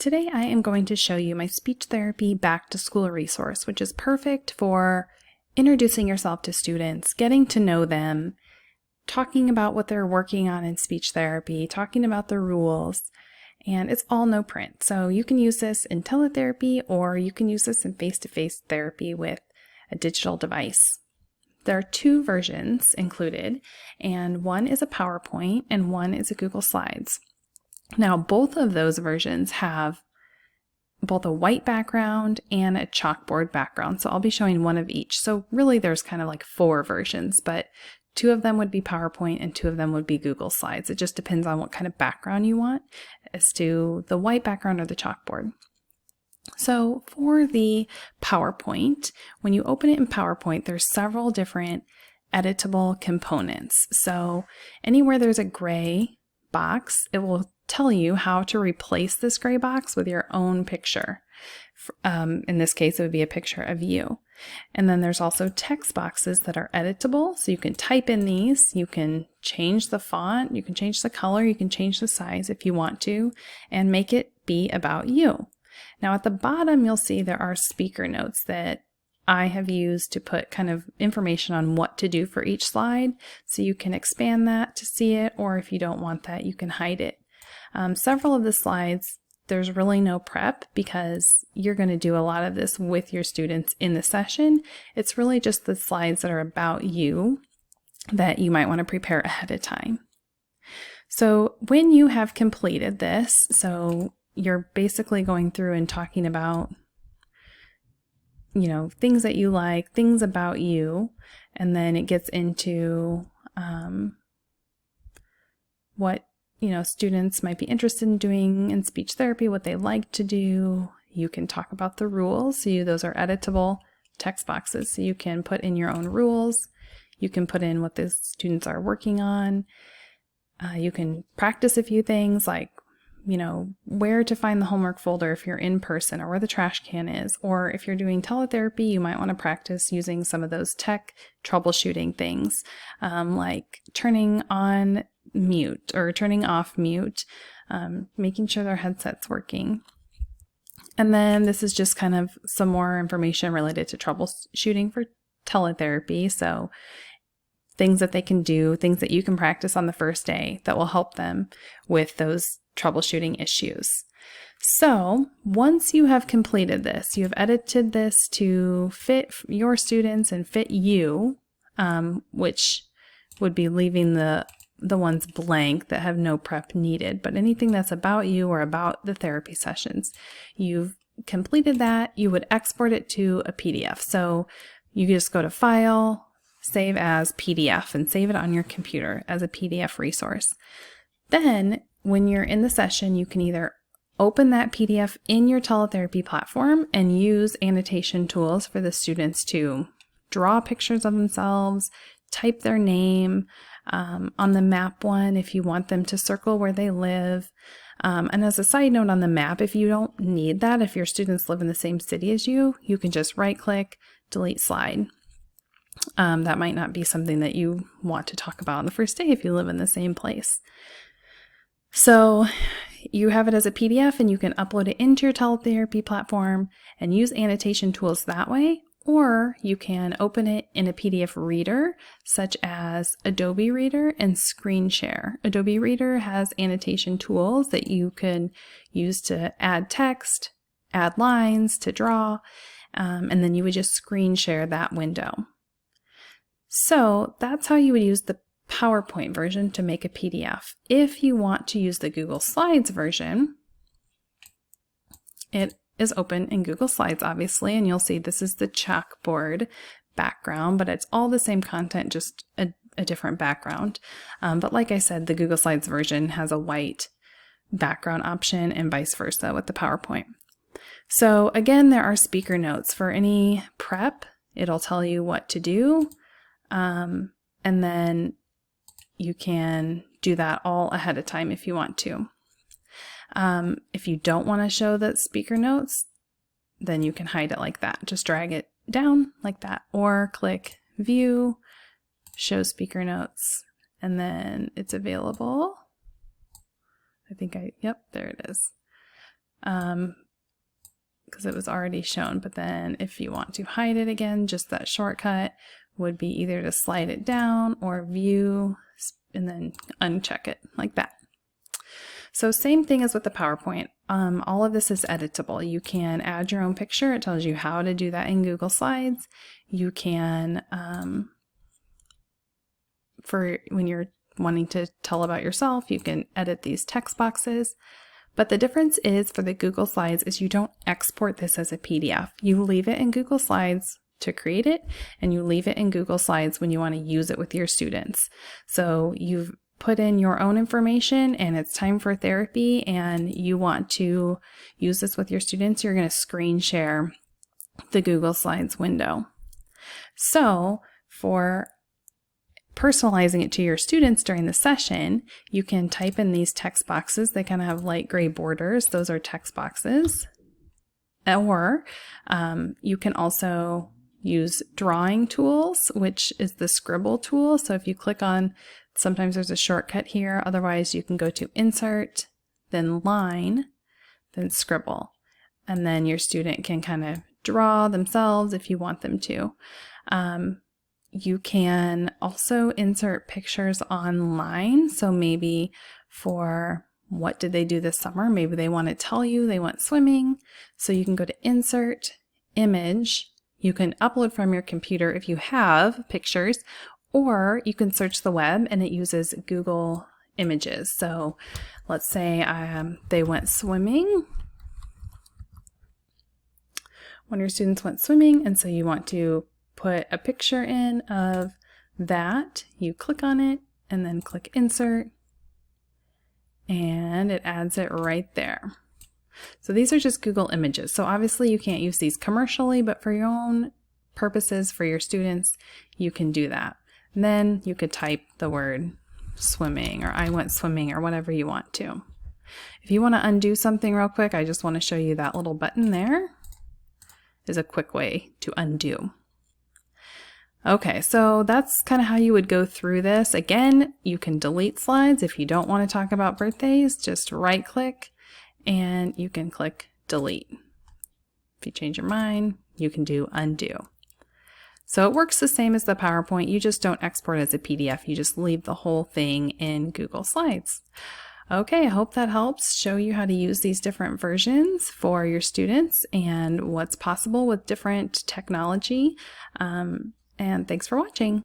Today I am going to show you my speech therapy back to school resource, which is perfect for introducing yourself to students, getting to know them, talking about what they're working on in speech therapy, talking about the rules, and it's all no print. So you can use this in teletherapy or you can use this in face-to-face therapy with a digital device. There are two versions included, and one is a PowerPoint and one is a Google Slides. Now, both of those versions have both a white background and a chalkboard background, so I'll be showing one of each. So really there's kind of like four versions, but two of them would be PowerPoint and two of them would be Google Slides. It just depends on what kind of background you want as to the white background or the chalkboard. So for the PowerPoint, when you open it in PowerPoint, there's several different editable components. So anywhere there's a gray box, it will tell you how to replace this gray box with your own picture. In this case, it would be a picture of you. And then there's also text boxes that are editable. So you can type in these, you can change the font, you can change the color, you can change the size if you want to, and make it be about you. Now at the bottom, you'll see there are speaker notes that I have used to put kind of information on what to do for each slide. So you can expand that to see it, or if you don't want that, you can hide it. Several of the slides, there's really no prep because you're going to do a lot of this with your students in the session. It's really just the slides that are about you that you might want to prepare ahead of time. So when you have completed this, so you're basically going through and talking about, things that you like, things about you, and then it gets into what students might be interested in doing in speech therapy, what they like to do. You can talk about the rules. So those are editable text boxes. So you can put in your own rules. You can put in what the students are working on. You can practice a few things like, where to find the homework folder if you're in person, or where the trash can is. Or if you're doing teletherapy, you might want to practice using some of those tech troubleshooting things, like turning on mute or turning off mute, making sure their headset's working. And then this is just kind of some more information related to troubleshooting for teletherapy. So things that they can do, things that you can practice on the first day that will help them with those troubleshooting issues. So once you have completed this, you have edited this to fit your students and fit you, which would be leaving the ones blank that have no prep needed, but anything that's about you or about the therapy sessions, you've completed that, you would export it to a PDF. So you just go to File, Save as PDF, and save it on your computer as a PDF resource. Then when you're in the session, you can either open that PDF in your teletherapy platform and use annotation tools for the students to draw pictures of themselves, type their name, on the map one if you want them to circle where they live. And as a side note on the map, if you don't need that, if your students live in the same city as you, you can just right-click, delete slide. That might not be something that you want to talk about on the first day if you live in the same place. So you have it as a PDF and you can upload it into your teletherapy platform and use annotation tools that way. Or you can open it in a PDF reader, such as Adobe Reader and Screen Share. Adobe Reader has annotation tools that you can use to add text, add lines, to draw, and then you would just screen share that window. So that's how you would use the PowerPoint version to make a PDF. If you want to use the Google Slides version, it is open in Google Slides, obviously, and you'll see this is the chalkboard background, but it's all the same content, just a different background. But like I said, the Google Slides version has a white background option and vice versa with the PowerPoint. So again, there are speaker notes for any prep. It'll tell you what to do, and then you can do that all ahead of time if you want to. If you don't want to show the speaker notes, then you can hide it like that. Just drag it down like that, or click View, Show Speaker Notes, and then it's available. Yep, there it is. because it was already shown. But then if you want to hide it again, just that shortcut would be either to slide it down or view and then uncheck it like that. So same thing as with the PowerPoint. All of this is editable. You can add your own picture. It tells you how to do that in Google Slides. You can, for when you're wanting to tell about yourself, you can edit these text boxes. But the difference is for the Google Slides is you don't export this as a PDF. You leave it in Google Slides to create it, and you leave it in Google Slides when you want to use it with your students. So you've put in your own information and it's time for therapy and you want to use this with your students, you're going to screen share the Google Slides window. So for personalizing it to your students during the session, you can type in these text boxes. They kind of have light gray borders. Those are text boxes. Or you can also use drawing tools, which is the scribble tool. So if you click on, sometimes there's a shortcut here. Otherwise, you can go to Insert, then Line, then Scribble. And then your student can kind of draw themselves if you want them to. You can also insert pictures online. So maybe for what did they do this summer? Maybe they want to tell you they went swimming. So you can go to Insert, Image. You can upload from your computer if you have pictures, or you can search the web and it uses Google Images. So let's say they went swimming. One of your students went swimming, and so you want to put a picture in of that. You click on it and then click Insert, and it adds it right there. So these are just Google Images. So obviously you can't use these commercially, but for your own purposes, for your students, you can do that. And then you could type the word swimming or I went swimming or whatever you want to. If you want to undo something real quick, I just want to show you that little button there is a quick way to undo. Okay, so that's kind of how you would go through this. Again, you can delete slides if you don't want to talk about birthdays. Just right click and you can click delete. If you change your mind, you can do undo. So it works the same as the PowerPoint. You just don't export as a PDF. You just leave the whole thing in Google Slides. Okay, I hope that helps show you how to use these different versions for your students and what's possible with different technology. And thanks for watching.